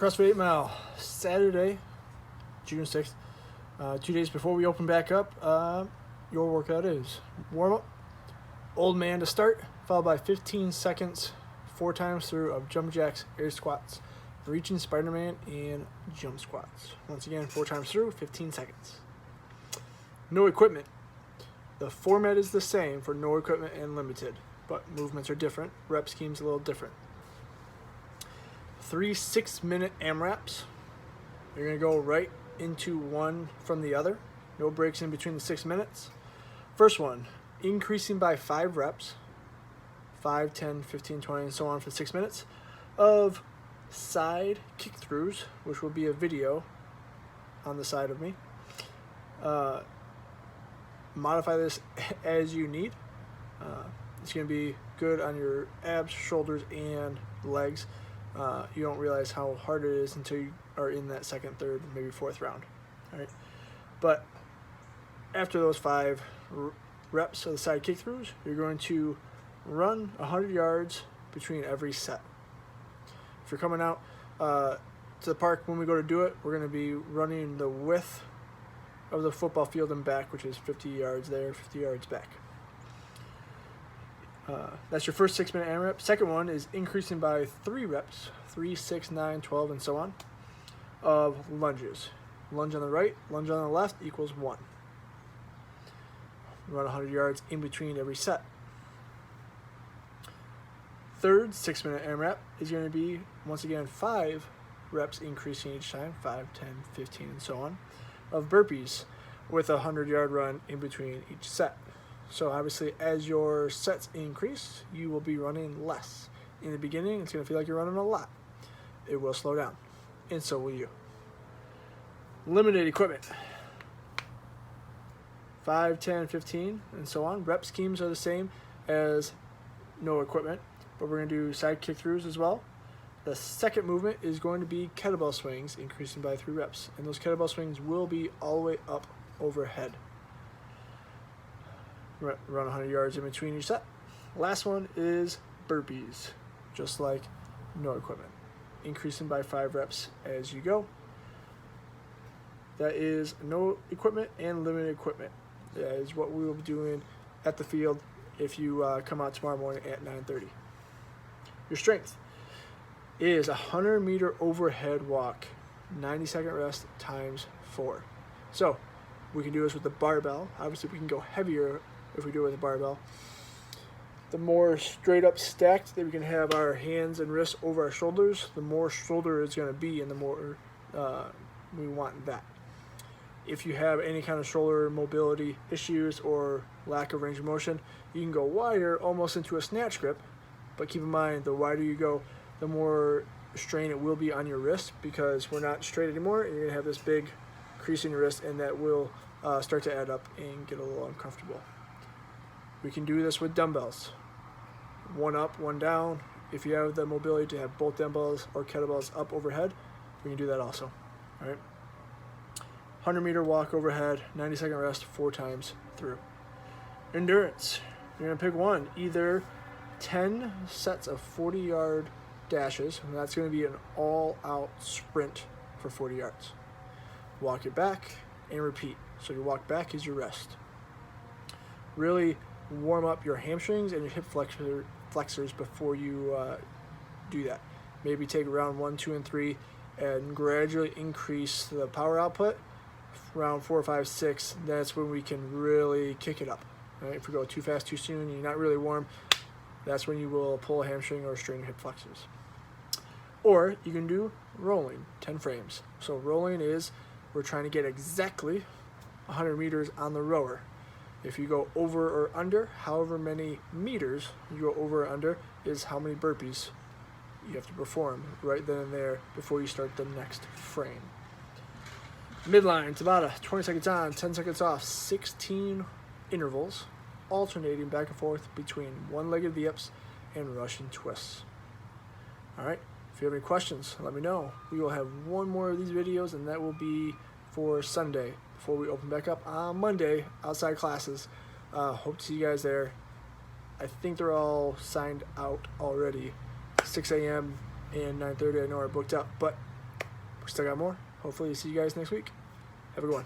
CrossFit 8 Mile, Saturday, June 6th. 2 days before we open back up, your workout is warm up, old man to start, followed by 15 seconds, 4 times through of jump jacks, air squats, reaching Spider-Man, and jump squats. Once again, 4 times through, 15 seconds. No equipment. The format is the same for no equipment and limited, but movements are different. Rep scheme's a little different. 3 6-minute AMRAPs. You're going to go right into one from the other. No breaks in between the 6 minutes. First one, increasing by 5 reps, 5, 10, 15, 20, and so on for 6 minutes, of side kick-throughs, which will be a video on the side of me. Modify this as you need. It's going to be good on your abs, shoulders, and legs. You don't realize how hard it is until you are in that second, third, maybe fourth round. All right, but after those 5 reps of the side kick-throughs, you're going to run 100 yards between every set. If you're coming out to the park when we go to do it, we're going to be running the width of the football field and back, which is 50 yards there, 50 yards back. That's your first 6-minute AMRAP. Second one is increasing by 3 reps, 3, 6, 9, 12, and so on, of lunges. Lunge on the right, lunge on the left equals 1. Run 100 yards in between every set. Third 6-minute AMRAP is going to be, once again, 5 reps increasing each time, 5, 10, 15, and so on, of burpees with a 100-yard run in between each set. So obviously, as your sets increase, you will be running less. In the beginning, it's going to feel like you're running a lot. It will slow down, and so will you. Limited equipment. 5, 10, 15, and so on. Rep schemes are the same as no equipment, but we're going to do side kick-throughs as well. The second movement is going to be kettlebell swings, increasing by 3 reps. And those kettlebell swings will be all the way up overhead. Run 100 yards in between each set. Last one is burpees, just like no equipment, increasing by 5 reps as you go. That is no equipment and limited equipment. That is what we will be doing at the field if you come out tomorrow morning at 9:30. Your strength is a 100-meter overhead walk, 90-second rest times 4. So we can do this with the barbell. Obviously, we can go heavier if we do it with a barbell. The more straight up stacked that we can have our hands and wrists over our shoulders, the more shoulder it's going to be, and the more we want that. If you have any kind of shoulder mobility issues or lack of range of motion, you can go wider, almost into a snatch grip. But keep in mind, the wider you go, the more strain it will be on your wrist, because we're not straight anymore, and you're going to have this big crease in your wrist, and that will start to add up and get a little uncomfortable. We can do this with dumbbells. 1 up, 1 down. If you have the mobility to have both dumbbells or kettlebells up overhead, we can do that also. All right. 100-meter walk overhead, 90-second rest, 4 times through. Endurance. You're going to pick one. Either 10 sets of 40-yard dashes, and that's going to be an all-out sprint for 40 yards. Walk it back and repeat. So your walk back is your rest. Really warm up your hamstrings and your hip flexors before you do that. Maybe take round 1, 2, and 3 and gradually increase the power output. Round 4, 5, 6, that's when we can really kick it up. Right? If we go too fast, too soon, and you're not really warm, that's when you will pull a hamstring or strain your hip flexors. Or you can do rolling, 10 frames. So rolling is, we're trying to get exactly 100 meters on the rower. If you go over or under, however many meters you go over or under is how many burpees you have to perform right then and there before you start the next frame. Midline, it's about a 20 seconds on, 10 seconds off, 16 intervals, alternating back and forth between one-legged V-ups and Russian twists. All right, if you have any questions, let me know. We will have one more of these videos, and that will be for Sunday before we open back up on Monday, outside classes. Hope to see you guys there. I think they're all signed out already. 6 a.m. and 9:30 I know are booked up, but We still got more. Hopefully see you guys next week. Have a good one.